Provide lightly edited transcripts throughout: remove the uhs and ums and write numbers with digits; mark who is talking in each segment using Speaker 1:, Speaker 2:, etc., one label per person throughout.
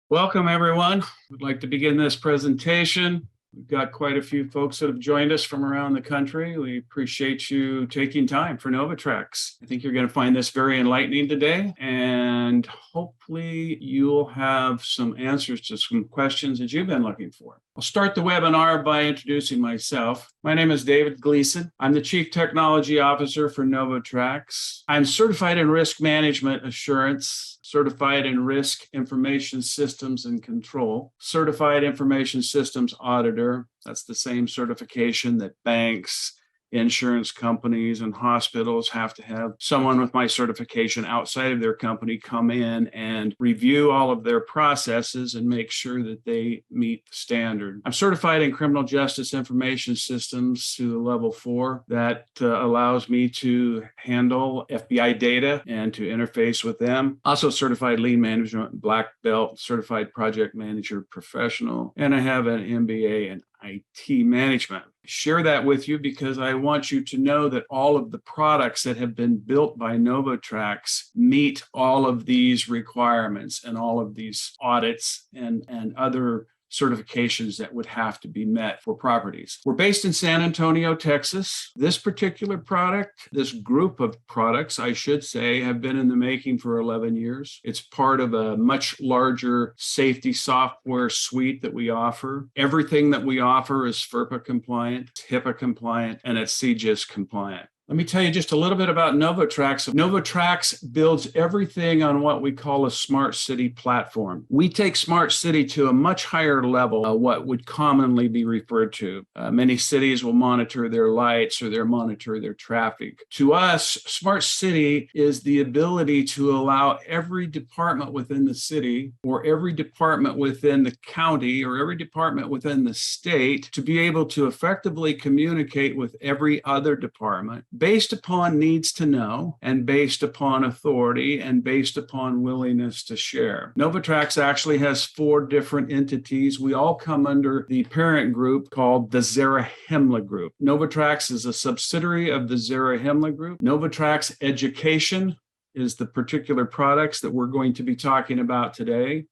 Speaker 1: Welcome, everyone. We'd like to begin this presentation. We've got quite a few folks that have joined us from around the country. We appreciate you taking time for NovoTrax. I think you're going to find this very enlightening today, and hopefully you'll have some answers to some questions that you've been looking for. I'll start the webinar by introducing myself. My name is David Gleason. I'm the Chief Technology Officer for NovoTrax. I'm certified in risk management assurance, certified in risk information systems and control, certified information systems auditor. That's the same certification that banks, insurance companies, and hospitals have to have someone with my certification outside of their company come in and review all of their processes and make sure that they meet the standard. I'm certified in criminal justice information systems to the level 4. That allows me to handle FBI data and to interface with them. Also certified lean management, black belt, certified project manager professional, and I have an MBA in IT management. Share that with you because I want you to know that all of the products that have been built by NovoTrax meet all of these requirements and all of these audits and other certifications that would have to be met for properties. We're based in San Antonio, Texas. This particular product, this group of products, I should say, have been in the making for 11 years. It's part of a much larger safety software suite that we offer. Everything that we offer is FERPA compliant, HIPAA compliant, and it's CGIS compliant. Let me tell you just a little bit about NovoTrax. NovoTrax builds everything on what we call a smart city platform. We take smart city to a much higher level, what would commonly be referred to. Many cities will monitor their lights or they'll monitor their traffic. To us, smart city is the ability to allow every department within the city or every department within the county or every department within the state to be able to effectively communicate with every other department based upon needs to know and based upon authority and based upon willingness to share. NovoTrax actually has 4 different entities. We all come under the parent group called the Zarahemla Group. NovoTrax is a subsidiary of the Zarahemla Group. NovoTrax Education is the particular products that we're going to be talking about today.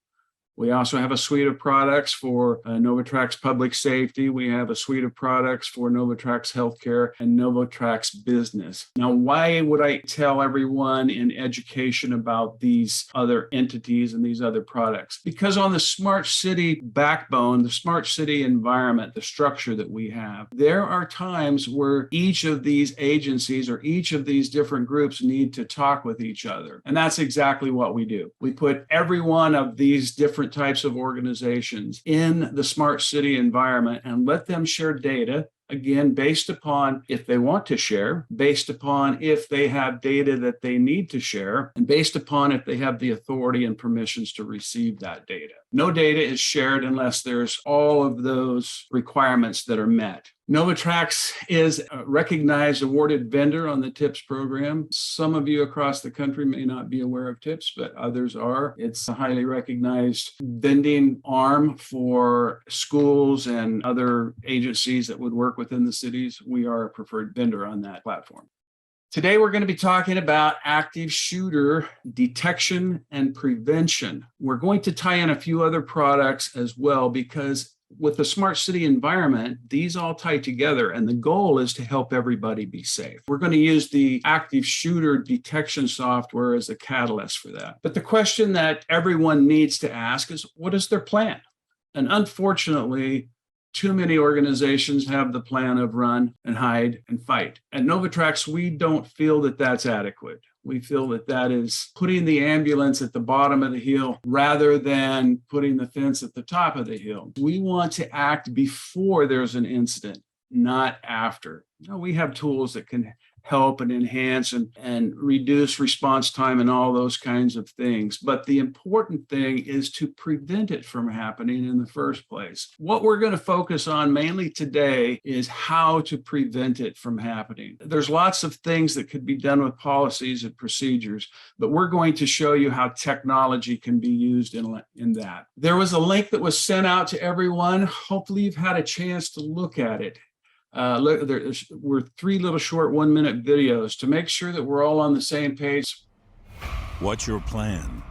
Speaker 1: We also have a suite of products for NovoTrax Public Safety. We have a suite of products for NovoTrax Healthcare and NovoTrax Business. Now, why would I tell everyone in education about these other entities and these other products? Because on the smart city backbone, the smart city environment, the structure that we have, there are times where each of these agencies or each of these different groups need to talk with each other. And that's exactly what we do. We put every one of these different types of organizations in the smart city environment and let them share data, again, based upon if they want to share, based upon if they have data that they need to share, and based upon if they have the authority and permissions to receive that data. No data is shared unless there's all of those requirements that are met. NovoTrax is a recognized awarded vendor on the TIPS program. Some of you across the country may not be aware of TIPS, but others are. It's a highly recognized vending arm for schools and other agencies that would work within the cities. We are a preferred vendor on that platform. Today, we're going to be talking about active shooter detection and prevention. We're going to tie in a few other products as well because with the smart city environment, these all tie together and the goal is to help everybody be safe. We're going to use the active shooter detection software as a catalyst for that. But the question that everyone needs to ask is, what is their plan? And unfortunately, too many organizations have the plan of run and hide and fight. At NovoTrax, we don't feel that that's adequate. We feel that that is putting the ambulance at the bottom of the hill rather than putting the fence at the top of the hill. We want to act before there's an incident, not after. Now, we have tools that can help and enhance and reduce response time and all those kinds of things. But the important thing is to prevent it from happening in the first place. What we're going to focus on mainly today is how to prevent it from happening. There's lots of things that could be done with policies and procedures, but we're going to show you how technology can be used in that. There was a link that was sent out to everyone. Hopefully you've had a chance to look at it. Look, we're 3 little short 1-minute videos to make sure that we're all on the same page.
Speaker 2: What's your plan?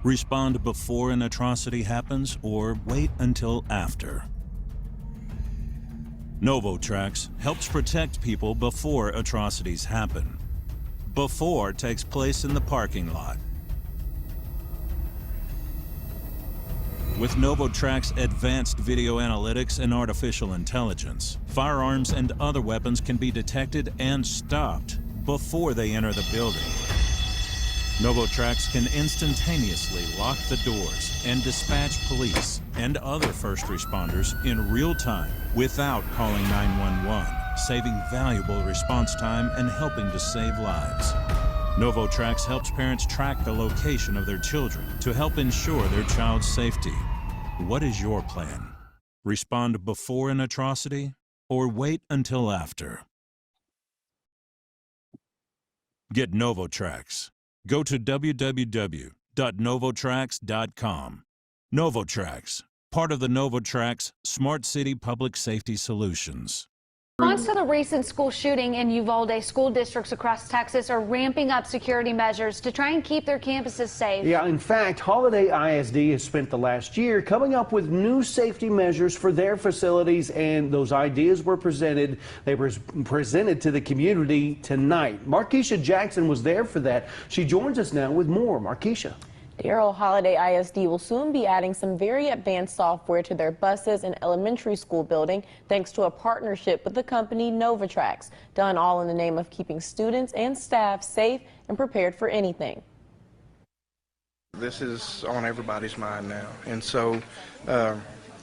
Speaker 2: Respond before an atrocity happens or wait until after. NovoTrax helps protect people before atrocities happen. Before takes place in the parking lot. With NovoTrax advanced video analytics and artificial intelligence, firearms and other weapons can be detected and stopped before they enter the building. NovoTrax can instantaneously lock the doors and dispatch police and other first responders in real time without calling 911, saving valuable response time and helping to save lives. NovoTrax helps parents track the location of their children to help ensure their child's safety. What is your plan? Respond before an atrocity or wait until after? Get NovoTrax. Go to www.novotrax.com. NovoTrax, part of the NovoTrax Smart City Public Safety Solutions.
Speaker 3: In response to the recent school shooting in Uvalde, school districts across Texas are ramping up security measures to try and keep their campuses safe.
Speaker 4: Yeah, in fact, Holiday ISD has spent the last year coming up with new safety measures for their facilities, and those ideas were presented. They were presented to the community tonight. Markeisha Jackson was there for that. She joins us now with more. Markeisha.
Speaker 5: Darryl, Holiday ISD will soon be adding some very advanced software to their buses and elementary school building thanks to a partnership with the company NovoTrax, done all in the name of keeping students and staff safe and prepared for anything.
Speaker 6: This is on everybody's mind now, and so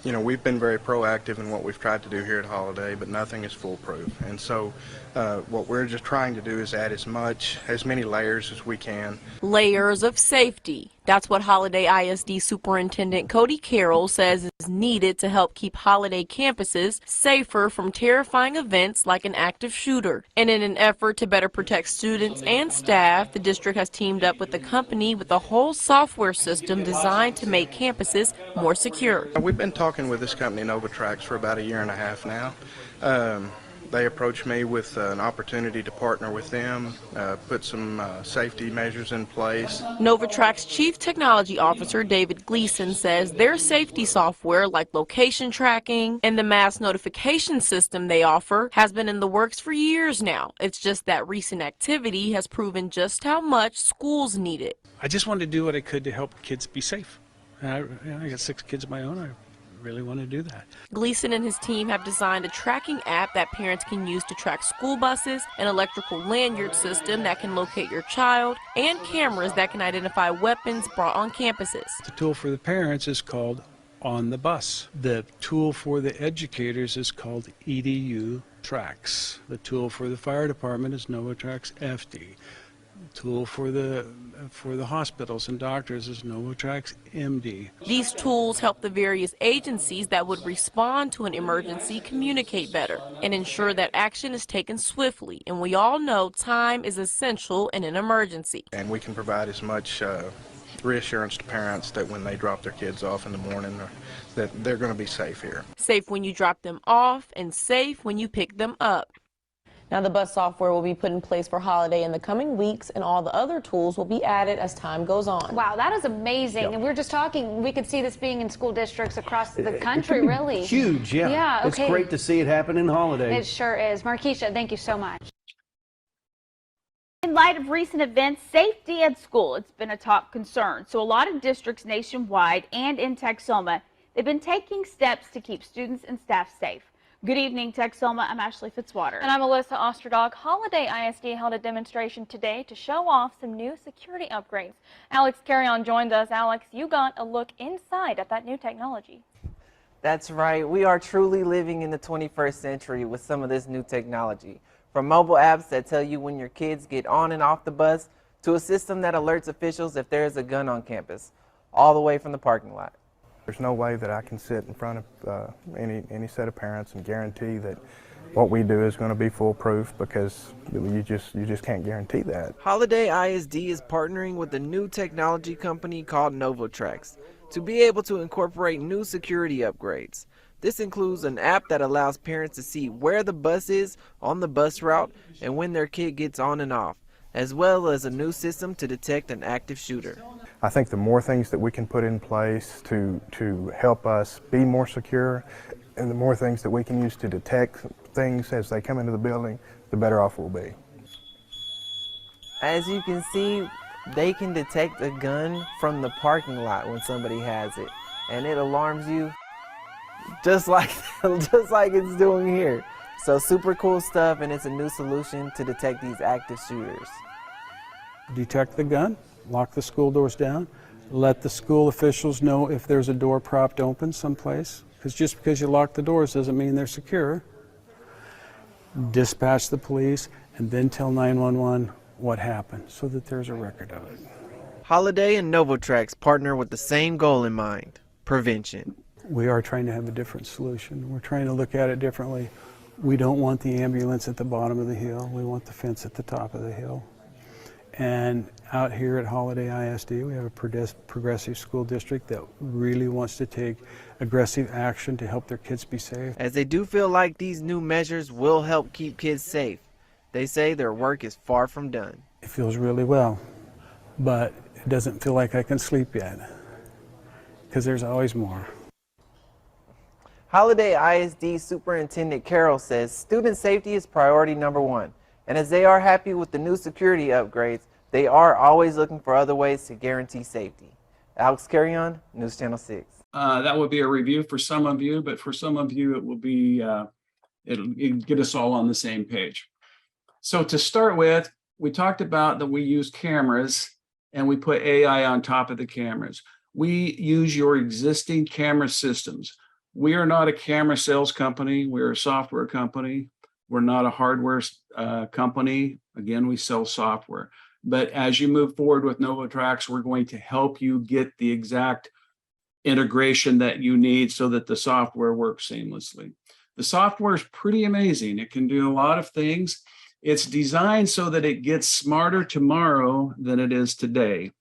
Speaker 6: you know, we've been very proactive in what we've tried to do here at Holiday, but nothing is foolproof. And so what we're just trying to do is add as many layers as we can.
Speaker 5: Layers of safety. That's what Holiday ISD Superintendent Cody Carroll says is needed to help keep Holiday campuses safer from terrifying events like an active shooter. And in an effort to better protect students and staff, the district has teamed up with the company with a whole software system designed to make campuses more secure.
Speaker 6: We've been talking with this company, NovoTrax, for about 1.5 years now. They approached me with an opportunity to partner with them, put some safety measures in place.
Speaker 5: NovoTrax Chief Technology Officer David Gleason says their safety software, like location tracking and the mass notification system they offer, has been in the works for years now. It's just that recent activity has proven just how much schools need it.
Speaker 7: I just wanted to do what I could to help kids be safe. I got 6 kids of my own. I really want to do that.
Speaker 5: Gleason and his team have designed a tracking app that parents can use to track school buses, an electrical lanyard system that can locate your child, and cameras that can identify weapons brought on campuses.
Speaker 7: The tool for the parents is called On the Bus. The tool for the educators is called EDU Trax. The tool for the fire department is NovoTrax FD. Tool for the hospitals and doctors is NovoTrax MD.
Speaker 5: These tools help the various agencies that would respond to an emergency communicate better and ensure that action is taken swiftly. And we all know time is essential in an emergency.
Speaker 6: And we can provide as much reassurance to parents that when they drop their kids off in the morning, that they're going to be safe here.
Speaker 5: Safe when you drop them off and safe when you pick them up. Now, the bus software will be put in place for Holiday in the coming weeks, and all the other tools will be added as time goes on.
Speaker 3: Wow, that is amazing. Yep. And we were just talking, we could see this being in school districts across the country, really.
Speaker 4: Huge, yeah.
Speaker 3: Yeah, okay.
Speaker 4: It's great to see it happen in Holiday.
Speaker 3: It sure is. Markeisha, thank you so much.
Speaker 8: In light of recent events, safety at school, it's been a top concern. So a lot of districts nationwide and in Texoma, they've been taking steps to keep students and staff safe. Good evening, Texoma. I'm Ashley Fitzwater.
Speaker 9: And I'm Alyssa Osterdog. Holiday ISD held a demonstration today to show off some new security upgrades. Alex Carrion joined us. Alex, you got a look inside at that new technology.
Speaker 10: That's right. We are truly living in the 21st century with some of this new technology. From mobile apps that tell you when your kids get on and off the bus to a system that alerts officials if there is a gun on campus, all the way from the parking lot.
Speaker 6: There's no way that I can sit in front of any set of parents and guarantee that what we do is going to be foolproof, because you just can't guarantee that.
Speaker 10: Holiday ISD is partnering with a new technology company called NovoTrax to be able to incorporate new security upgrades. This includes an app that allows parents to see where the bus is on the bus route and when their kid gets on and off, as well as a new system to detect an active shooter.
Speaker 6: I think the more things that we can put in place to help us be more secure, and the more things that we can use to detect things as they come into the building, the better off we'll be.
Speaker 10: As you can see, they can detect a gun from the parking lot when somebody has it, and it alarms you just like it's doing here. So super cool stuff, and it's a new solution to detect these active shooters.
Speaker 7: Detect the gun, lock the school doors down, let the school officials know if there's a door propped open someplace, because just because you lock the doors doesn't mean they're secure. Dispatch the police, and then tell 911 what happened so that there's a record of it.
Speaker 10: Holiday and NovoTrax partner with the same goal in mind: prevention.
Speaker 7: We are trying to have a different solution. We're trying to look at it differently. We don't want the ambulance at the bottom of the hill. We want the fence at the top of the hill. And out here at Holiday ISD, we have a progressive school district that really wants to take aggressive action to help their kids be safe.
Speaker 10: As they do feel like these new measures will help keep kids safe, they say their work is far from done.
Speaker 7: It feels really well, but it doesn't feel like I can sleep yet, because there's always more.
Speaker 10: Holiday ISD Superintendent Carroll says student safety is priority number one, and as they are happy with the new security upgrades, they are always looking for other ways to guarantee safety. Alex Carrion, News Channel 6.
Speaker 1: That will be a review for some of you, but for some of you, it will be, it'll get us all on the same page. So to start with, we talked about that we use cameras and we put AI on top of the cameras. We use your existing camera systems. We are not a camera sales company. We're a software company. We're not a hardware company. Again, we sell software. But as you move forward with NovoTrax, we're going to help you get the exact integration that you need so that the software works seamlessly. The software is pretty amazing. It can do a lot of things. It's designed so that it gets smarter tomorrow than it is today.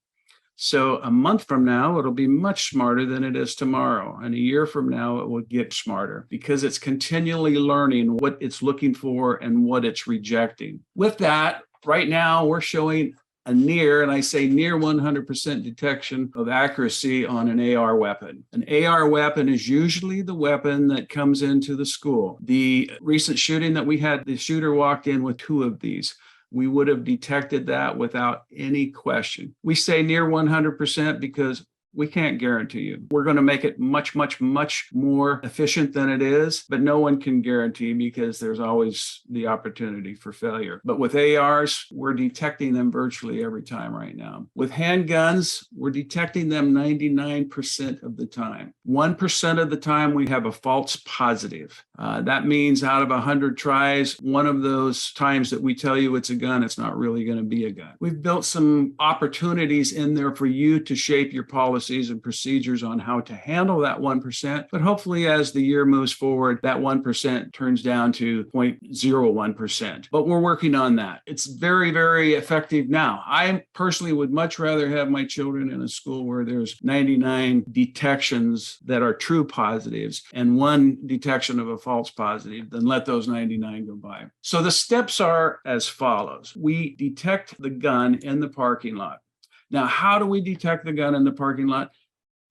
Speaker 1: So a month from now, it'll be much smarter than it is tomorrow. And a year from now, it will get smarter because it's continually learning what it's looking for and what it's rejecting. With that, right now, we're showing a near, and I say near 100% detection of accuracy on an AR weapon. An AR weapon is usually the weapon that comes into the school. The recent shooting that we had, the shooter walked in with 2 of these. We would have detected that without any question. We say near 100% because we can't guarantee you. We're going to make it much, much, much more efficient than it is, but no one can guarantee because there's always the opportunity for failure. But with ARs, we're detecting them virtually every time right now. With handguns, we're detecting them 99% of the time. 1% of the time, we have a false positive. That means out of 100 tries, one of those times that we tell you it's a gun, it's not really going to be a gun. We've built some opportunities in there for you to shape your policies and procedures on how to handle that 1%. But hopefully, as the year moves forward, that 1% turns down to 0.01%. But we're working on that. It's very, very effective now. I personally would much rather have my children in a school where there's 99 detections that are true positives and 1 detection of a false positive than let those 99 go by. So the steps are as follows. We detect the gun in the parking lot. Now, how do we detect the gun in the parking lot?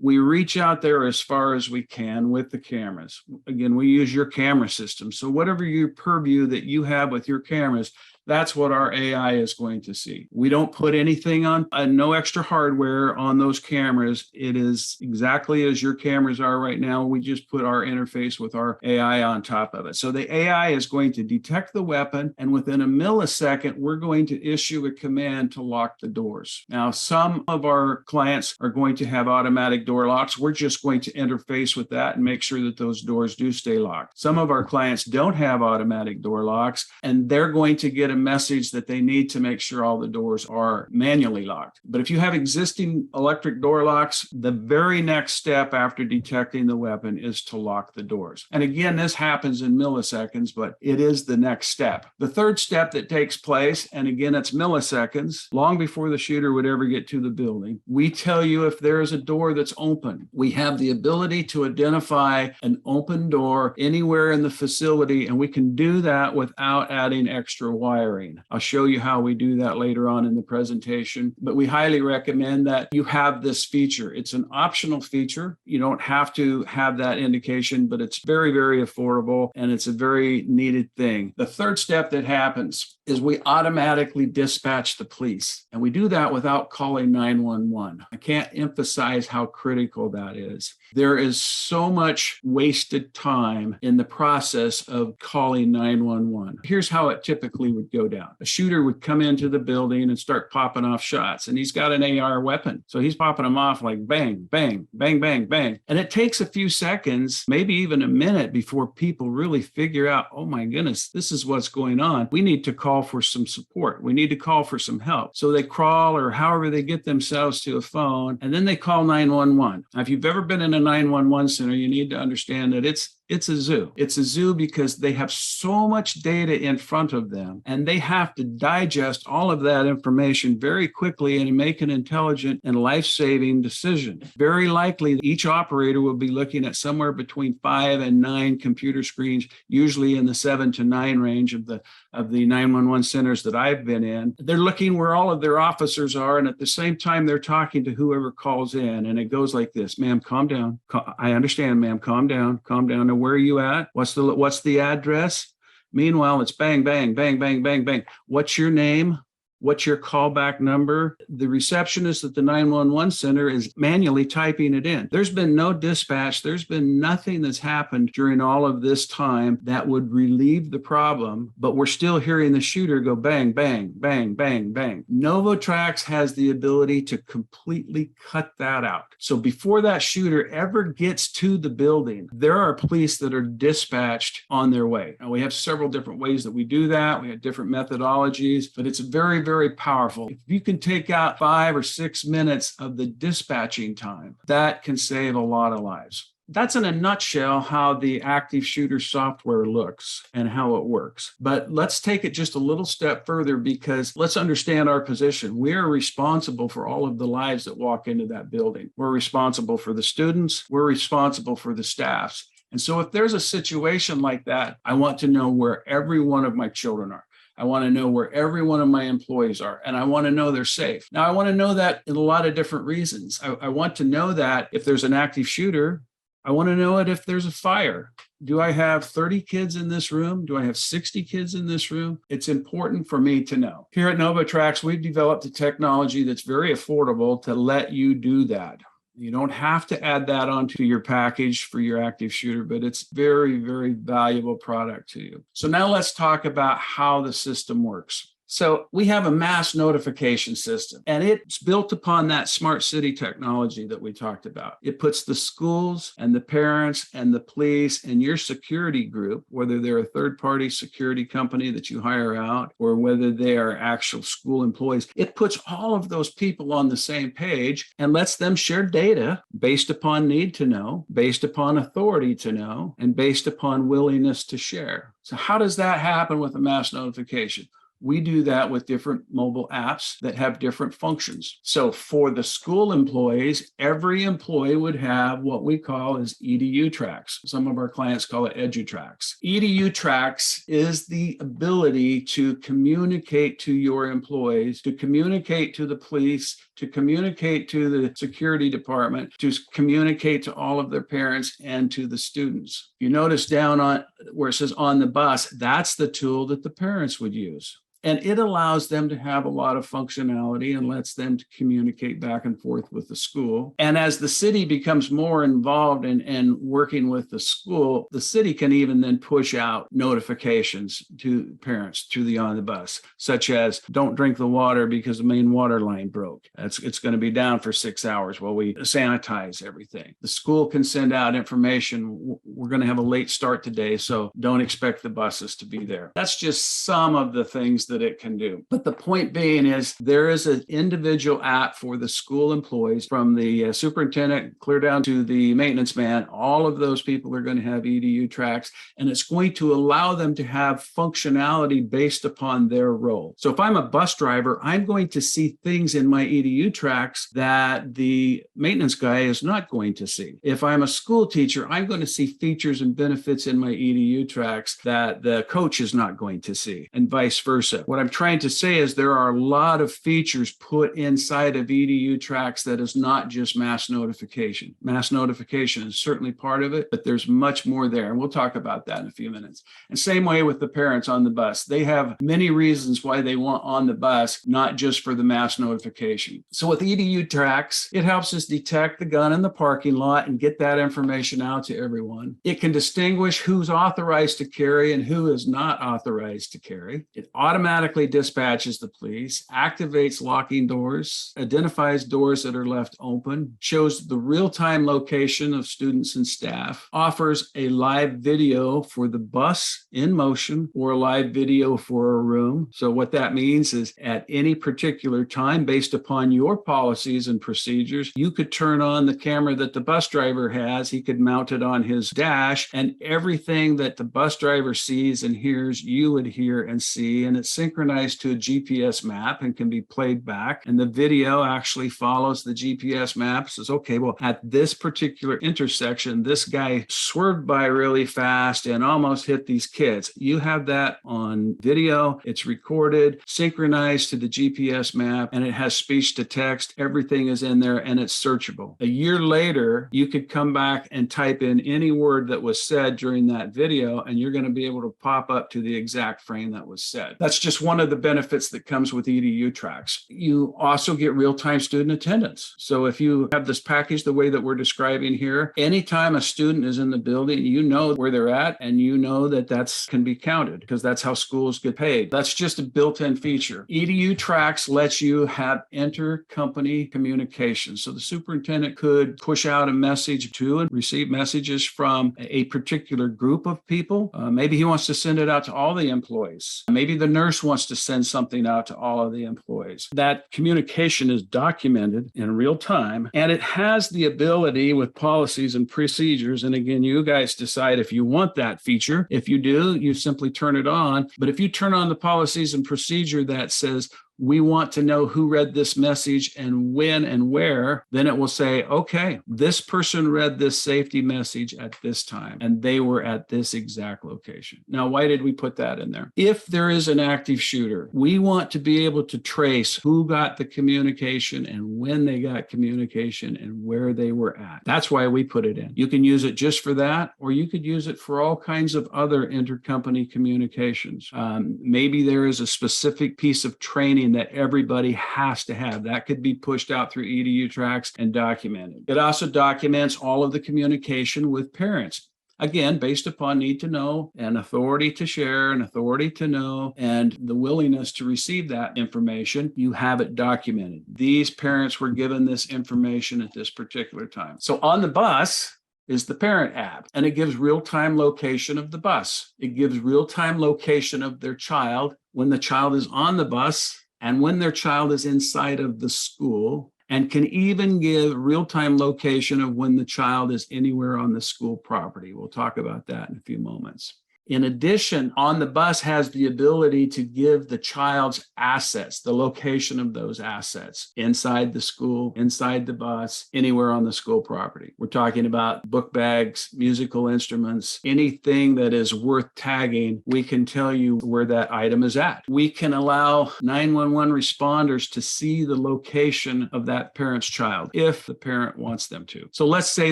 Speaker 1: We reach out there as far as we can with the cameras. Again, we use your camera system. So whatever your purview that you have with your cameras, that's what our AI is going to see. We don't put anything on, no extra hardware on those cameras. It is exactly as your cameras are right now. We just put our interface with our AI on top of it. So the AI is going to detect the weapon, and within a millisecond, we're going to issue a command to lock the doors. Now, some of our clients are going to have automatic door locks. We're just going to interface with that and make sure that those doors do stay locked. Some of our clients don't have automatic door locks, and they're going to get a message that they need to make sure all the doors are manually locked. But if you have existing electric door locks, the very next step after detecting the weapon is to lock the doors. And again, this happens in milliseconds, but it is the next step. The third step that takes place, and again, it's milliseconds, long before the shooter would ever get to the building, we tell you if there is a door that's open. We have the ability to identify an open door anywhere in the facility, and we can do that without adding extra wires firing. I'll show you how we do that later on in the presentation, but we highly recommend that you have this feature. It's an optional feature. You don't have to have that indication, but it's very, very affordable and it's a very needed thing. The third step that happens is we automatically dispatch the police, and we do that without calling 911. I can't emphasize how critical that is. There is so much wasted time in the process of calling 911. Here's how it typically would go down. A shooter would come into the building and start popping off shots, and he's got an AR weapon. So he's popping them off like bang, bang, bang, bang, bang. And it takes a few seconds, maybe even a minute, before people really figure out, oh my goodness, this is what's going on. We need to call for some support. We need to call for some help. So they crawl, or however they get themselves to a phone, and then they call 911. Now, if you've ever been in a 911 center, you need to understand that it's a zoo. It's a zoo because they have so much data in front of them, and they have to digest all of that information very quickly and make an intelligent and life-saving decision. Very likely, each operator will be looking at somewhere between 5 and 9 computer screens, usually in the 7 to 9 range of the 911 centers that I've been in. They're looking where all of their officers are, and at the same time, they're talking to whoever calls in, and it goes like this: ma'am, calm down. I understand, ma'am, calm down, calm down. Now, where are you at? What's the address? Meanwhile, it's bang, bang, bang, bang, bang, bang. What's your name? What's your callback number? The receptionist at the 911 center is manually typing it in. There's been no dispatch. There's been nothing that's happened during all of this time that would relieve the problem, but we're still hearing the shooter go bang, bang, bang, bang, bang. NovoTrax has the ability to completely cut that out. So before that shooter ever gets to the building, there are police that are dispatched on their way. Now, we have several different ways that we do that. We have different methodologies, but it's very, very powerful. If you can take out 5 or 6 minutes of the dispatching time, that can save a lot of lives. That's in a nutshell how the active shooter software looks and how it works. But let's take it just a little step further, because let's understand our position. We are responsible for all of the lives that walk into that building. We're responsible for the students. We're responsible for the staffs. And so if there's a situation like that, I want to know where every one of my children are. I want to know where every one of my employees are, and I want to know they're safe. Now, I want to know that in a lot of different reasons. I want to know that if there's an active shooter, I want to know it if there's a fire. Do I have 30 kids in this room? Do I have 60 kids in this room? It's important for me to know. Here at NovoTrax, we've developed a technology that's very affordable to let you do that. You don't have to add that onto your package for your active shooter, but it's very, very valuable product to you. So now let's talk about how the system works. So we have a mass notification system, and it's built upon that smart city technology that we talked about. It puts the schools and the parents and the police and your security group, whether they're a third-party security company that you hire out or whether they are actual school employees, it puts all of those people on the same page and lets them share data based upon need to know, based upon authority to know, and based upon willingness to share. So how does that happen with a mass notification? We do that with different mobile apps that have different functions. So for the school employees, every employee would have what we call as NovoTrax. Some of our clients call it NovoTrax. NovoTrax is the ability to communicate to your employees, to communicate to the police, to communicate to the security department, to communicate to all of their parents and to the students. You notice down on where it says on the bus, that's the tool that the parents would use. And it allows them to have a lot of functionality and lets them to communicate back and forth with the school. And as the city becomes more involved in working with the school, the city can even then push out notifications to parents through the on the bus, such as don't drink the water because the main water line broke. It's going to be down for 6 hours while we sanitize everything. The school can send out information. We're going to have a late start today, so don't expect the buses to be there. That's just some of the things that it can do. But the point being is there is an individual app for the school employees, from the superintendent clear down to the maintenance man. All of those people are going to have NovoTrax, and it's going to allow them to have functionality based upon their role. So if I'm a bus driver, I'm going to see things in my NovoTrax that the maintenance guy is not going to see. If I'm a school teacher, I'm going to see features and benefits in my NovoTrax that the coach is not going to see, and vice versa. versa. What I'm trying to say is there are a lot of features put inside of NovoTrax that is not just mass notification. Mass notification is certainly part of it, but there's much more there. And we'll talk about that in a few minutes. And same way with the parents on the bus. They have many reasons why they want on the bus, not just for the mass notification. So with NovoTrax, it helps us detect the gun in the parking lot and get that information out to everyone. It can distinguish who's authorized to carry and who is not authorized to carry. It automatically dispatches the police, activates locking doors, identifies doors that are left open, shows the real-time location of students and staff, offers a live video for the bus in motion or a live video for a room. So what that means is at any particular time, based upon your policies and procedures, you could turn on the camera that the bus driver has. He could mount it on his dash, and everything that the bus driver sees and hears, you would hear and see, and it's synchronized to a GPS map and can be played back. And the video actually follows the GPS map, says, okay, well, at this particular intersection, this guy swerved by really fast and almost hit these kids. You have that on video. It's recorded, synchronized to the GPS map, and it has speech to text. Everything is in there and it's searchable. A year later, you could come back and type in any word that was said during that video, and you're going to be able to pop up to the exact frame that was said. That's just one of the benefits that comes with NovoTrax. You also get real-time student attendance. So if you have this package the way that we're describing here, anytime a student is in the building, you know where they're at, and you know that that's can be counted because that's how schools get paid. That's just a built-in feature. NovoTrax lets you have inter-company communication. So the superintendent could push out a message to and receive messages from a particular group of people. Maybe he wants to send it out to all the employees. Maybe the nurse wants to send something out to all of the employees. That communication is documented in real time, and it has the ability with policies and procedures. And again, you guys decide if you want that feature. If you do, you simply turn it on. But if you turn on the policies and procedure that says, we want to know who read this message and when and where, then it will say, okay, this person read this safety message at this time, and they were at this exact location. Now, why did we put that in there? If there is an active shooter, we want to be able to trace who got the communication and when they got communication and where they were at. That's why we put it in. You can use it just for that, or you could use it for all kinds of other intercompany communications. Maybe there is a specific piece of training that everybody has to have. That could be pushed out through NovoTrax and documented. It also documents all of the communication with parents. Again, based upon need to know and authority to share and authority to know and the willingness to receive that information, you have it documented. These parents were given this information at this particular time. So on the bus is the parent app, and it gives real-time location of the bus. It gives real-time location of their child when the child is on the bus and when their child is inside of the school, and can even give real-time location of when the child is anywhere on the school property. We'll talk about that in a few moments. In addition, on the bus has the ability to give the child's assets, the location of those assets inside the school, inside the bus, anywhere on the school property. We're talking about book bags, musical instruments, anything that is worth tagging. We can tell you where that item is at. We can allow 911 responders to see the location of that parent's child if the parent wants them to. So let's say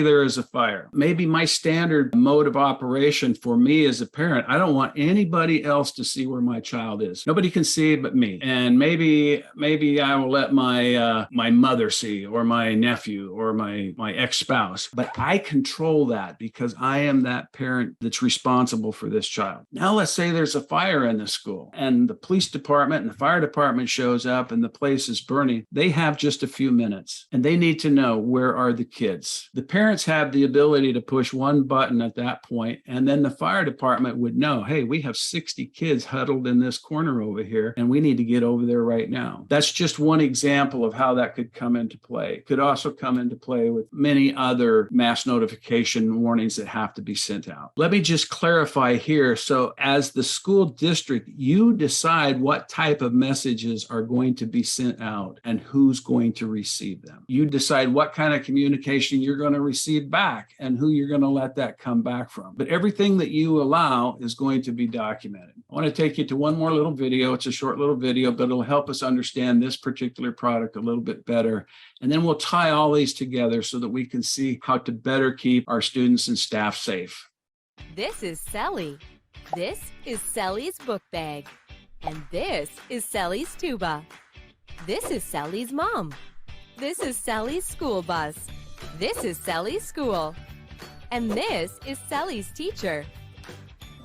Speaker 1: there is a fire. Maybe my standard mode of operation for me as a parent, I don't want anybody else to see where my child is. Nobody can see but me. And maybe I will let my mother see, or my nephew, or my ex-spouse. But I control that because I am that parent that's responsible for this child. Now let's say there's a fire in the school, and the police department and the fire department shows up and the place is burning. They have just a few minutes, and they need to know, where are the kids? The parents have the ability to push one button at that point, and then the fire department would know, hey, we have 60 kids huddled in this corner over here, and we need to get over there right now. That's just one example of how that could come into play. It could also come into play with many other mass notification warnings that have to be sent out. Let me just clarify here. So as the school district, you decide what type of messages are going to be sent out and who's going to receive them. You decide what kind of communication you're going to receive back and who you're going to let that come back from. But everything that you allow now is going to be documented. I want to take you to one more little video. It's a short little video, but it'll help us understand this particular product a little bit better. And then we'll tie all these together so that we can see how to better keep our students and staff safe.
Speaker 5: This is Sally. This is Sally's book bag. And this is Sally's tuba. This is Sally's mom. This is Sally's school bus. This is Sally's school. And this is Sally's teacher.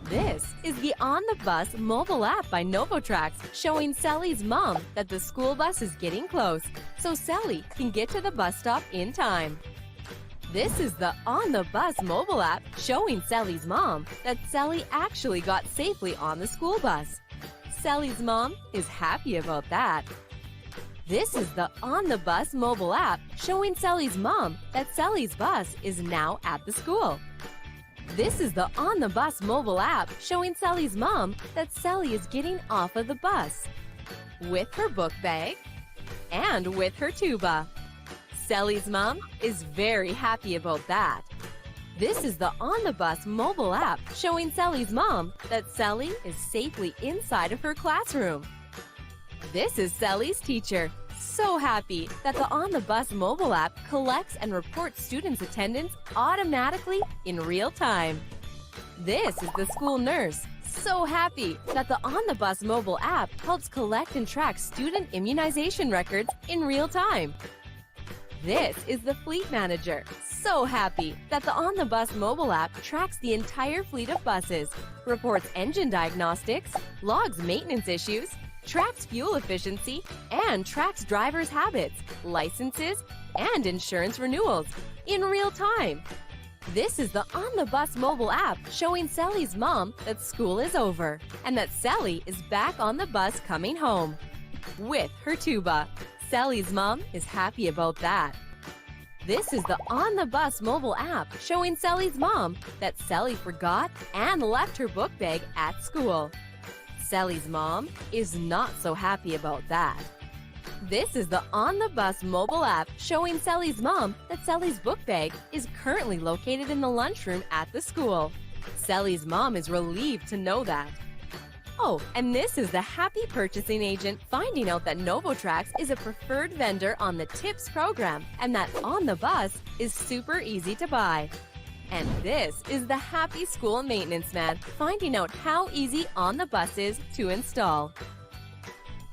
Speaker 5: This is the On the Bus mobile app by NovoTrax, showing Sally's mom that the school bus is getting close, so Sally can get to the bus stop in time. This is the On the Bus mobile app, showing Sally's mom that Sally actually got safely on the school bus. Sally's mom is happy about that. This is the On the Bus mobile app, showing Sally's mom that Sally's bus is now at the school. This is the On the Bus mobile app, showing Sally's mom that Sally is getting off of the bus with her book bag and with her tuba. Sally's mom is very happy about that. This is the On the Bus mobile app, showing Sally's mom that Sally is safely inside of her classroom. This is Sally's teacher, so happy that the On the Bus mobile app collects and reports students' attendance automatically in real time. This is the school nurse, so happy that the On the Bus mobile app helps collect and track student immunization records in real time. This is the fleet manager, so happy that the On the Bus mobile app tracks the entire fleet of buses, reports engine diagnostics, logs maintenance issues, tracks fuel efficiency, and tracks drivers' habits, licenses, and insurance renewals in real time. This is the On the Bus mobile app, showing Sally's mom that school is over and that Sally is back on the bus coming home with her tuba. Sally's mom is happy about that. This is the On the Bus mobile app, showing Sally's mom that Sally forgot and left her book bag at school. Sally's mom is not so happy about that. This is the On the Bus mobile app, showing Sally's mom that Sally's book bag is currently located in the lunchroom at the school. Sally's mom is relieved to know that. Oh, and this is the happy purchasing agent finding out that NovoTrax is a preferred vendor on the TIPS program and that On the Bus is super easy to buy. And this is the happy school maintenance man finding out how easy On the Bus is to install.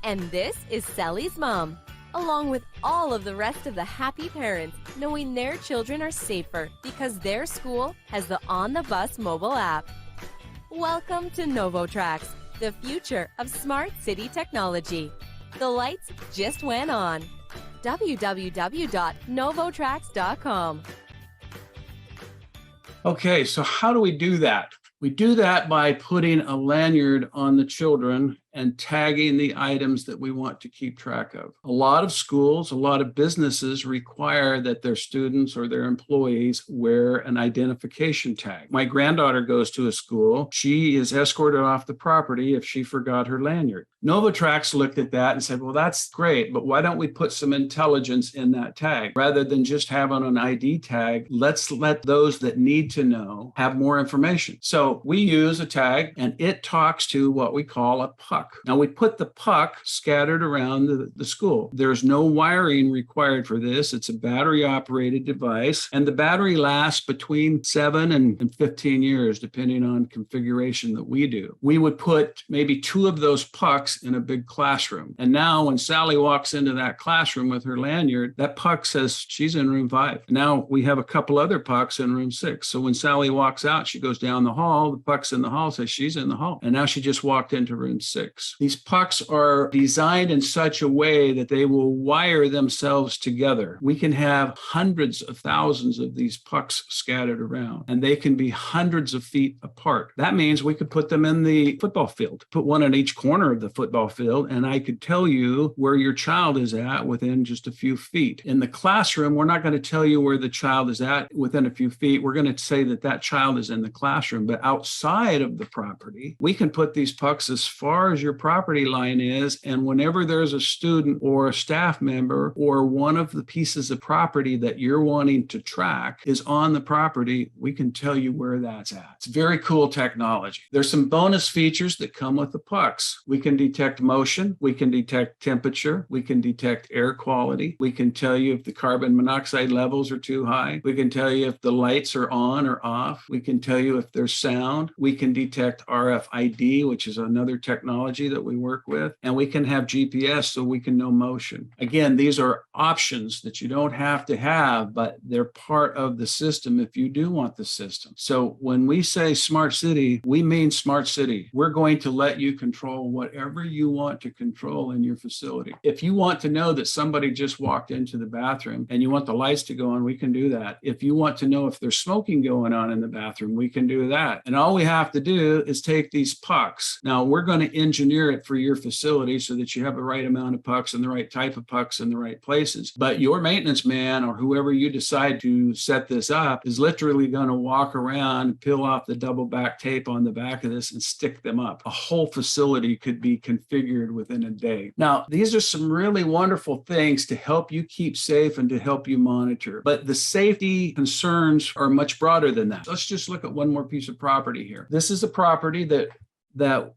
Speaker 5: And this is Sally's mom, along with all of the rest of the happy parents, knowing their children are safer because their school has the On the Bus mobile app. Welcome to NovoTrax, the future of smart city technology. The lights just went on. www.novotrax.com.
Speaker 1: Okay, so how do we do that? We do that by putting a lanyard on the children and tagging the items that we want to keep track of. A lot of schools, a lot of businesses require that their students or their employees wear an identification tag. My granddaughter goes to a school. She is escorted off the property if she forgot her lanyard. NovoTrax looked at that and said, well, that's great, but why don't we put some intelligence in that tag? Rather than just having an ID tag, let's let those that need to know have more information. So we use a tag and it talks to what we call a puck. Now we put the puck scattered around the school. There's no wiring required for this. It's a battery operated device and the battery lasts between 7 and 15 years, depending on configuration that we do. We would put maybe 2 of those pucks in a big classroom. And now when Sally walks into that classroom with her lanyard, that puck says she's in room 5. Now we have a couple other pucks in room 6. So when Sally walks out, she goes down the hall, the puck's in the hall, says she's in the hall. And now she just walked into room 6. These pucks are designed in such a way that they will wire themselves together. We can have hundreds of thousands of these pucks scattered around, and they can be hundreds of feet apart. That means we could put them in the football field, put one in each corner of the football field, and I could tell you where your child is at within just a few feet. In the classroom, we're not going to tell you where the child is at within a few feet. We're going to say that that child is in the classroom, but outside of the property, we can put these pucks as far as your property line is. And whenever there's a student or a staff member or one of the pieces of property that you're wanting to track is on the property, we can tell you where that's at. It's very cool technology. There's some bonus features that come with the pucks. We can detect motion. We can detect temperature. We can detect air quality. We can tell you if the carbon monoxide levels are too high. We can tell you if the lights are on or off. We can tell you if there's sound. We can detect RFID, which is another technology that we work with. And we can have GPS so we can know motion. Again, these are options that you don't have to have, but they're part of the system if you do want the system. So when we say smart city, we mean smart city. We're going to let you control whatever you want to control in your facility. If you want to know that somebody just walked into the bathroom and you want the lights to go on, we can do that. If you want to know if there's smoking going on in the bathroom, we can do that. And all we have to do is take these pucks. Now, we're going to engineer it for your facility so that you have the right amount of pucks and the right type of pucks in the right places. But your maintenance man or whoever you decide to set this up is literally going to walk around, peel off the double back tape on the back of this and stick them up. A whole facility could be configured within a day. Now, these are some really wonderful things to help you keep safe and to help you monitor. But the safety concerns are much broader than that. Let's just look at one more piece of property here. This is a property that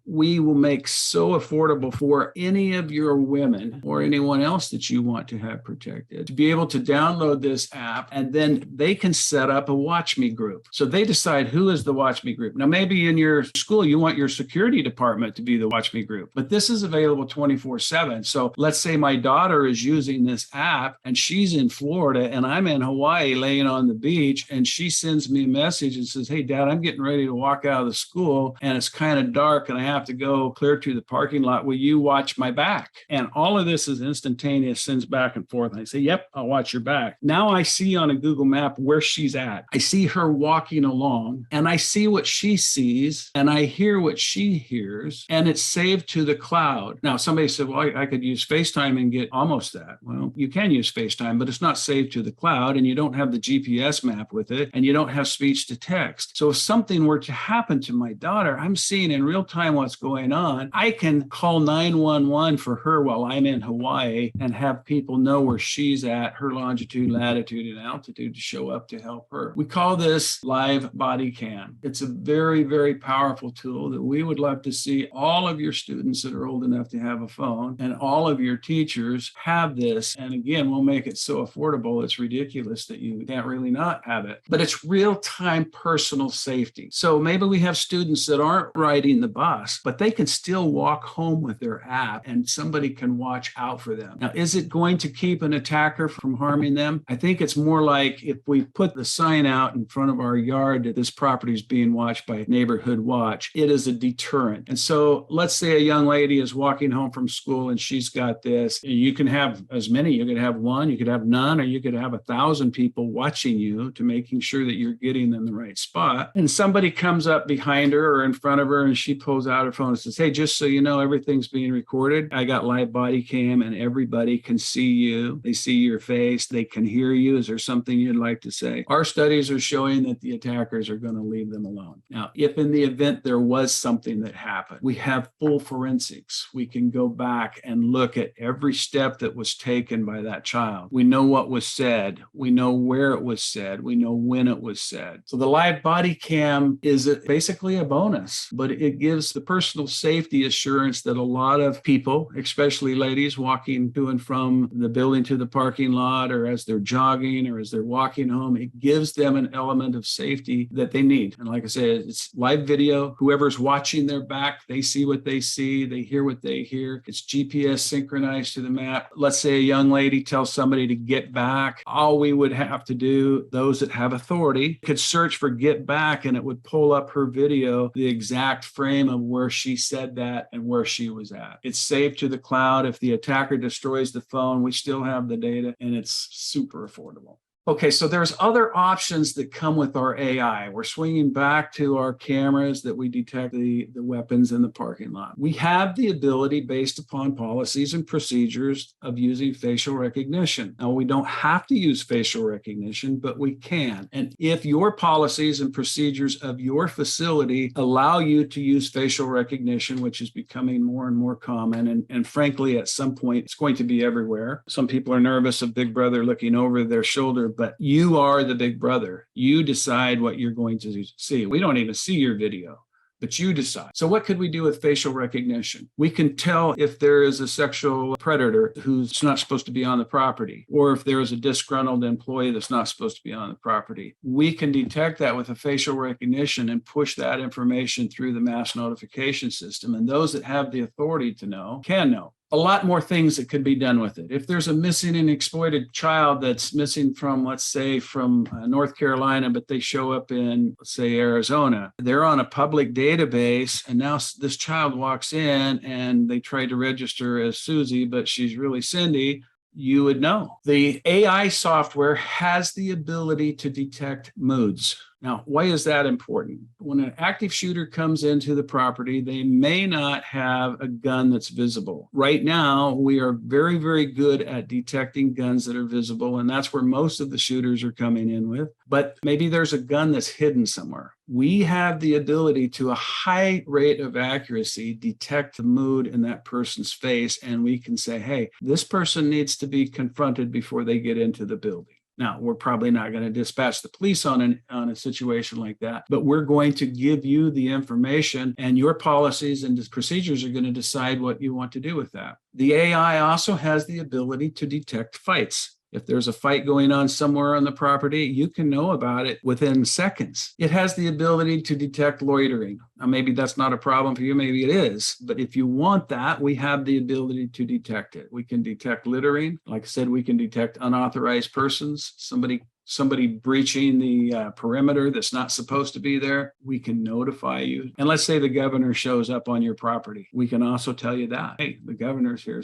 Speaker 1: we will make so affordable for any of your women or anyone else that you want to have protected to be able to download this app, and then they can set up a Watch Me group. So they decide who is the Watch Me group. Now, maybe in your school, you want your security department to be the Watch Me group, but this is available 24/7. So let's say my daughter is using this app and she's in Florida and I'm in Hawaii laying on the beach, and she sends me a message and says, "Hey, Dad, I'm getting ready to walk out of the school and it's kind of dark and I have to go clear to the parking lot. Will you watch my back?" And all of this is instantaneous, sends back and forth. And I say, "Yep, I'll watch your back." Now I see on a Google map where she's at. I see her walking along and I see what she sees and I hear what she hears, and it's saved to the cloud. Now, somebody said, "Well, I could use FaceTime and get almost that." Well, you can use FaceTime, but it's not saved to the cloud, and you don't have the GPS map with it, and you don't have speech to text. So if something were to happen to my daughter, I'm seeing in real time what's going on. I can call 911 for her while I'm in Hawaii and have people know where she's at, her longitude, latitude, and altitude to show up to help her. We call this live body cam. It's a very, very powerful tool that we would love to see all of your students that are old enough to have a phone and all of your teachers have this. And again, we'll make it so affordable, it's ridiculous that you can't really not have it. But it's real-time personal safety. So maybe we have students that aren't riding the bus, but they can still walk home with their app and somebody can watch out for them. Now, is it going to keep an attacker from harming them? I think it's more like if we put the sign out in front of our yard that this property is being watched by Neighborhood Watch, it is a deterrent. And so let's say a young lady is walking home from school and she's got this. You can have as many, you could have one, you could have none, or you could have 1,000 people watching you to making sure that you're getting in the right spot. And somebody comes up behind her or in front of her and she pulls out her phone and says, "Hey, just so you know, everything's being recorded. I got live body cam and everybody can see you. They see your face. They can hear you. Is there something you'd like to say?" Our studies are showing that the attackers are going to leave them alone. Now, if in the event there was something that happened, we have full forensics. We can go back and look at every step that was taken by that child. We know what was said. We know where it was said. We know when it was said. So the live body cam is basically a bonus, but it gives the personal safety assurance that a lot of people, especially ladies walking to and from the building to the parking lot, or as they're jogging or as they're walking home, it gives them an element of safety that they need. And like I said, it's live video. Whoever's watching their back, they see what they see, they hear what they hear. It's GPS synchronized to the map. Let's say a young lady tells somebody to get back. All we would have to do, those that have authority, could search for get back and it would pull up her video, the exact frame of where she said that and where she was at. It's saved to the cloud. If the attacker destroys the phone, we still have the data, and it's super affordable. Okay, so there's other options that come with our AI. We're swinging back to our cameras that we detect the weapons in the parking lot. We have the ability, based upon policies and procedures, of using facial recognition. Now, we don't have to use facial recognition, but we can. And if your policies and procedures of your facility allow you to use facial recognition, which is becoming more and more common, and frankly, at some point, it's going to be everywhere. Some people are nervous of Big Brother looking over their shoulder, but you are the big brother. You decide what you're going to see. We don't even see your video, but you decide. So what could we do with facial recognition? We can tell if there is a sexual predator who's not supposed to be on the property, or if there is a disgruntled employee that's not supposed to be on the property. We can detect that with a facial recognition and push that information through the mass notification system. And those that have the authority to know can know. A lot more things that could be done with it. If there's a missing and exploited child that's missing from, let's say, from North Carolina, but they show up in, let's say, Arizona, they're on a public database, and now this child walks in and they try to register as Susie, but she's really Cindy, you would know. The AI software has the ability to detect moods. Now, why is that important? When an active shooter comes into the property, they may not have a gun that's visible. Right now, we are very, very good at detecting guns that are visible, and that's where most of the shooters are coming in with. But maybe there's a gun that's hidden somewhere. We have the ability to a high rate of accuracy detect the mood in that person's face, and we can say, hey, this person needs to be confronted before they get into the building. Now, we're probably not going to dispatch the police on a situation like that, but we're going to give you the information, and your policies and procedures are going to decide what you want to do with that. The AI also has the ability to detect fights. If there's a fight going on somewhere on the property, you can know about it within seconds. It has the ability to detect loitering. Now, maybe that's not a problem for you, maybe it is. But if you want that, we have the ability to detect it. We can detect littering. Like I said, we can detect unauthorized persons, somebody breaching the perimeter that's not supposed to be there. We can notify you. And let's say the governor shows up on your property. We can also tell you that, hey, the governor's here.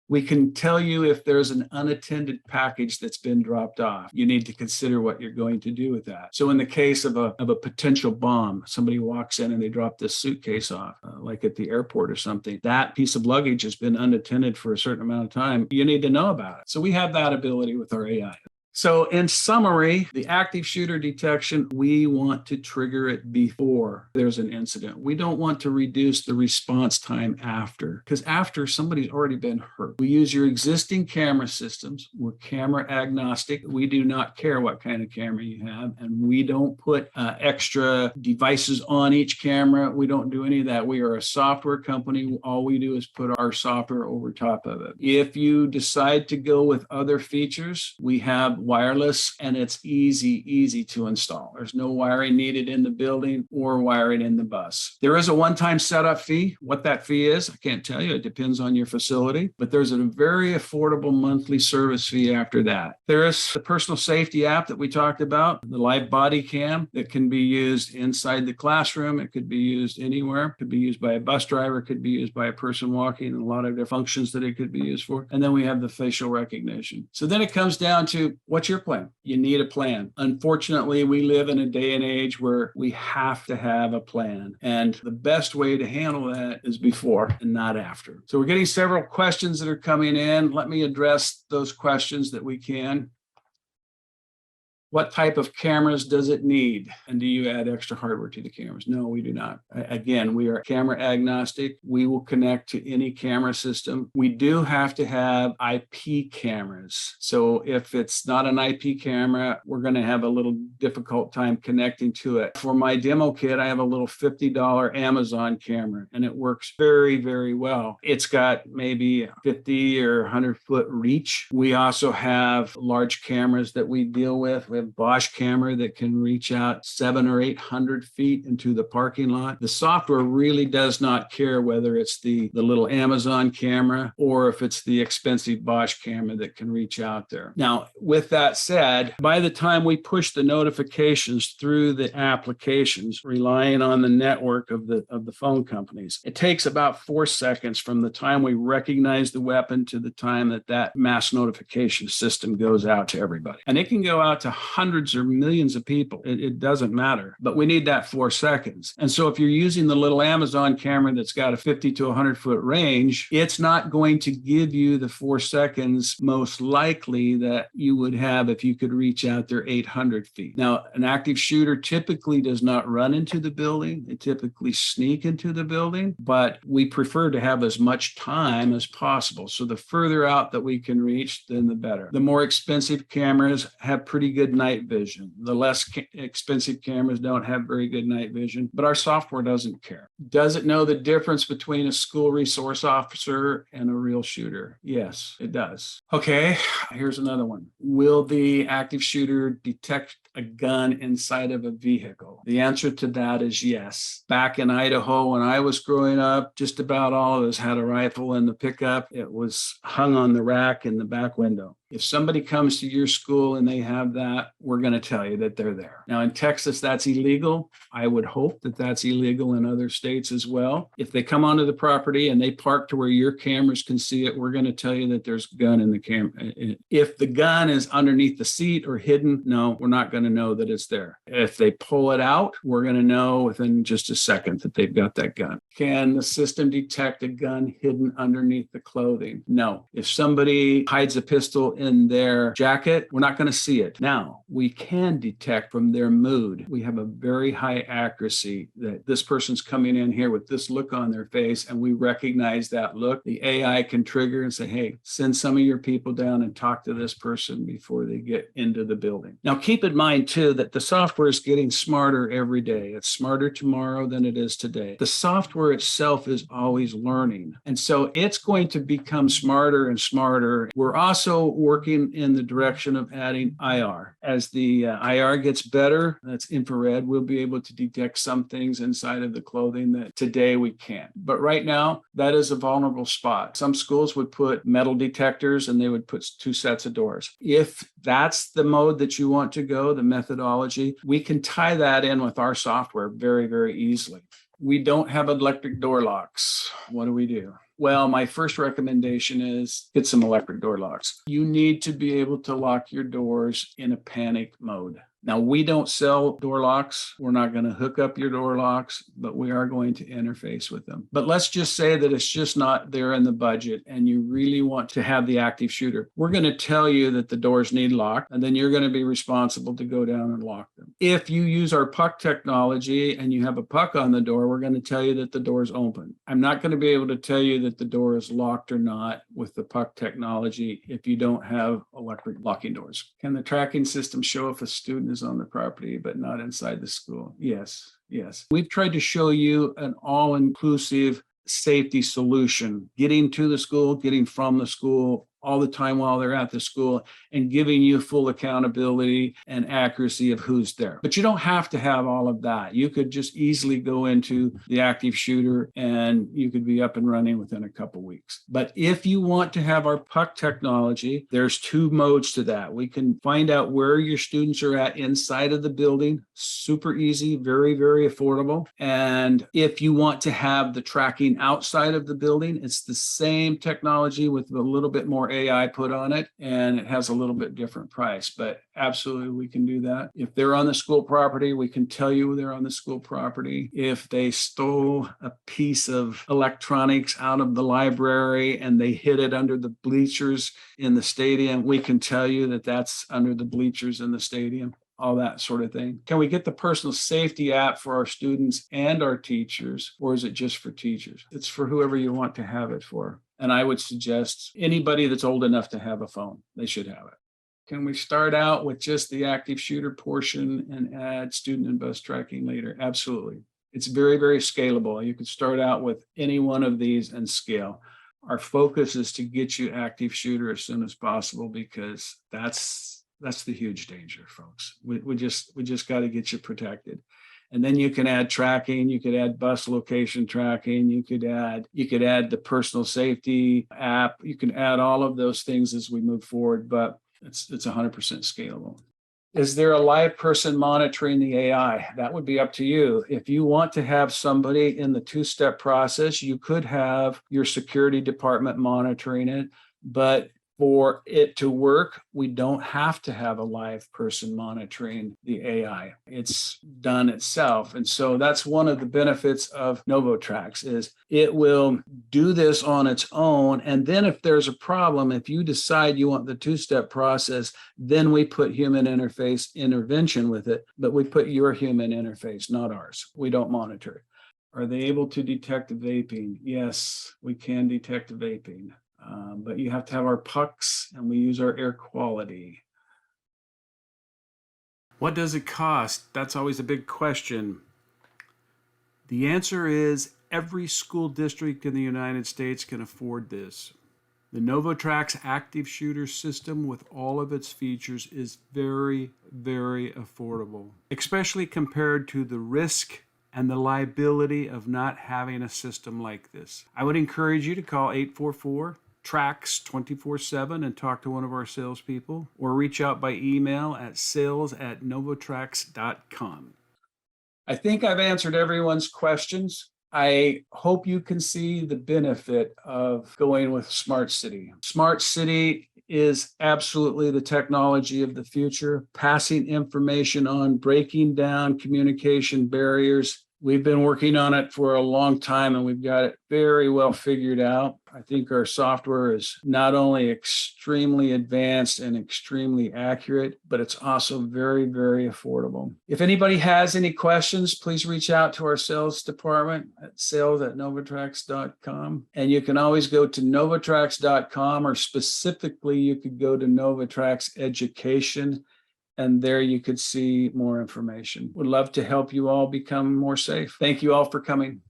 Speaker 1: We can tell you if there's an unattended package that's been dropped off. You need to consider what you're going to do with that. So in the case of a potential bomb, somebody walks in and they drop this suitcase off, like at the airport or something, that piece of luggage has been unattended for a certain amount of time. You need to know about it. So we have that ability with our AI. So in summary, the active shooter detection, we want to trigger it before there's an incident. We don't want to reduce the response time after, because after somebody's already been hurt. We use your existing camera systems. We're camera agnostic. We do not care what kind of camera you have, and we don't put extra devices on each camera. We don't do any of that. We are a software company. All we do is put our software over top of it. If you decide to go with other features, we have wireless, and it's easy to install. There's no wiring needed in the building or wiring in the bus. There is a one-time setup fee. What that fee is, I can't tell you. It depends on your facility, but there's a very affordable monthly service fee after that. There is the personal safety app that we talked about, the live body cam that can be used inside the classroom. It could be used anywhere. It could be used by a bus driver. It could be used by a person walking, and a lot of different functions that it could be used for. And then we have the facial recognition. So then it comes down to, what's your plan? You need a plan. Unfortunately, we live in a day and age where we have to have a plan. And the best way to handle that is before and not after. So we're getting several questions that are coming in. Let me address those questions that we can. What type of cameras does it need? And do you add extra hardware to the cameras? No, we do not. Again, we are camera agnostic. We will connect to any camera system. We do have to have IP cameras. So if it's not an IP camera, we're going to have a little difficult time connecting to it. For my demo kit, I have a little $50 Amazon camera, and it works very, very well. It's got maybe 50 or 100 foot reach. We also have large cameras that we deal with. We have have Bosch camera that can reach out 700 or 800 feet into the parking lot. The software really does not care whether it's the little Amazon camera or if it's the expensive Bosch camera that can reach out there. Now, with that said, by the time we push the notifications through the applications, relying on the network of the phone companies, it takes about 4 seconds from the time we recognize the weapon to the time that mass notification system goes out to everybody. And it can go out to hundreds or millions of people. It doesn't matter, but we need that 4 seconds. And so if you're using the little Amazon camera that's got a 50 to 100 foot range, it's not going to give you the 4 seconds most likely that you would have if you could reach out there 800 feet. Now, an active shooter typically does not run into the building. They typically sneak into the building, but we prefer to have as much time as possible. So the further out that we can reach, then the better. The more expensive cameras have pretty good night vision. The less expensive cameras don't have very good night vision, but our software doesn't care. Does it know the difference between a school resource officer and a real shooter? Yes, it does. Okay, here's another one. Will the active shooter detect a gun inside of a vehicle? The answer to that is yes. Back in Idaho, when I was growing up, just about all of us had a rifle in the pickup. It was hung on the rack in the back window. If somebody comes to your school and they have that, we're going to tell you that they're there. Now, in Texas, that's illegal. I would hope that that's illegal in other states as well. If they come onto the property and they park to where your cameras can see it, we're going to tell you that there's a gun in the camera. If the gun is underneath the seat or hidden, no, we're not going to know that it's there. If they pull it out, we're going to know within just a second that they've got that gun. Can the system detect a gun hidden underneath the clothing? No. If somebody hides a pistol in their jacket, we're not going to see it. Now, we can detect from their mood. We have a very high accuracy that this person's coming in here with this look on their face, and we recognize that look. The AI can trigger and say, hey, send some of your people down and talk to this person before they get into the building. Now, keep in mind, too, that the software is getting smarter every day. It's smarter tomorrow than it is today. The software itself is always learning. And so it's going to become smarter and smarter. We're also working in the direction of adding IR. As the IR gets better, that's infrared, we'll be able to detect some things inside of the clothing that today we can't. But right now, that is a vulnerable spot. Some schools would put metal detectors and they would put 2 sets of doors. If that's the mode that you want to go, the methodology, we can tie that in with our software very, very easily. We don't have electric door locks. What do? Well, my first recommendation is get some electric door locks. You need to be able to lock your doors in a panic mode. Now, we don't sell door locks. We're not going to hook up your door locks, but we are going to interface with them. But let's just say that it's just not there in the budget and you really want to have the active shooter. We're going to tell you that the doors need locked, and then you're going to be responsible to go down and lock them. If you use our puck technology and you have a puck on the door, we're going to tell you that the door is open. I'm not going to be able to tell you that the door is locked or not with the puck technology if you don't have electric locking doors. Can the tracking system show if a student is on the property but not inside the school? Yes. We've tried to show you an all-inclusive safety solution, getting to the school, getting from the school, all the time while they're at the school, and giving you full accountability and accuracy of who's there. But you don't have to have all of that. You could just easily go into the active shooter and you could be up and running within a couple weeks. But if you want to have our puck technology, there's 2 modes to that. We can find out where your students are at inside of the building. Super easy, very, very affordable. And if you want to have the tracking outside of the building, it's the same technology with a little bit more AI put on it, and it has a little bit different price, but absolutely we can do that. If they're on the school property, we can tell you they're on the school property. If they stole a piece of electronics out of the library and they hid it under the bleachers in the stadium, we can tell you that that's under the bleachers in the stadium. All that sort of thing. Can we get the personal safety app for our students and our teachers, or is it just for teachers? It's for whoever you want to have it for. And I would suggest anybody that's old enough to have a phone, they should have it. Can we start out with just the active shooter portion and add student and bus tracking later? Absolutely. It's very, very scalable. You could start out with any one of these and scale. Our focus is to get you active shooter as soon as possible because that's That's the huge danger, folks. We just got to get you protected. And then you can add tracking, you could add bus location tracking, you could add the personal safety app, you can add all of those things as we move forward, but it's 100% scalable. Is there a live person monitoring the AI? That would be up to you. If you want to have somebody in the two-step process, you could have your security department monitoring it, but for it to work, we don't have to have a live person monitoring the AI. It's done itself. And so that's one of the benefits of NovoTrax is it will do this on its own. And then if there's a problem, if you decide you want the two-step process, then we put human interface intervention with it, but we put your human interface, not ours. We don't monitor it. Are they able to detect vaping? Yes, we can detect vaping. But you have to have our pucks, and we use our air quality. What does it cost? That's always a big question. The answer is every school district in the United States can afford this. The NovoTrax active shooter system with all of its features is very, very affordable, especially compared to the risk and the liability of not having a system like this. I would encourage you to call 844-TRAX 24/7 and talk to one of our salespeople, or reach out by email at sales@novotrax.com. I think I've answered everyone's questions. I hope you can see the benefit of going with Smart City. Smart City is absolutely the technology of the future, passing information on, breaking down communication barriers. We've been working on it for a long time, and we've got it very well figured out. I think our software is not only extremely advanced and extremely accurate, but it's also very, very affordable. If anybody has any questions, please reach out to our sales department at sales@novotrax.com. And you can always go to novotrax.com, or specifically, you could go to NovoTrax Education, and there you could see more information. Would love to help you all become more safe. Thank you all for coming.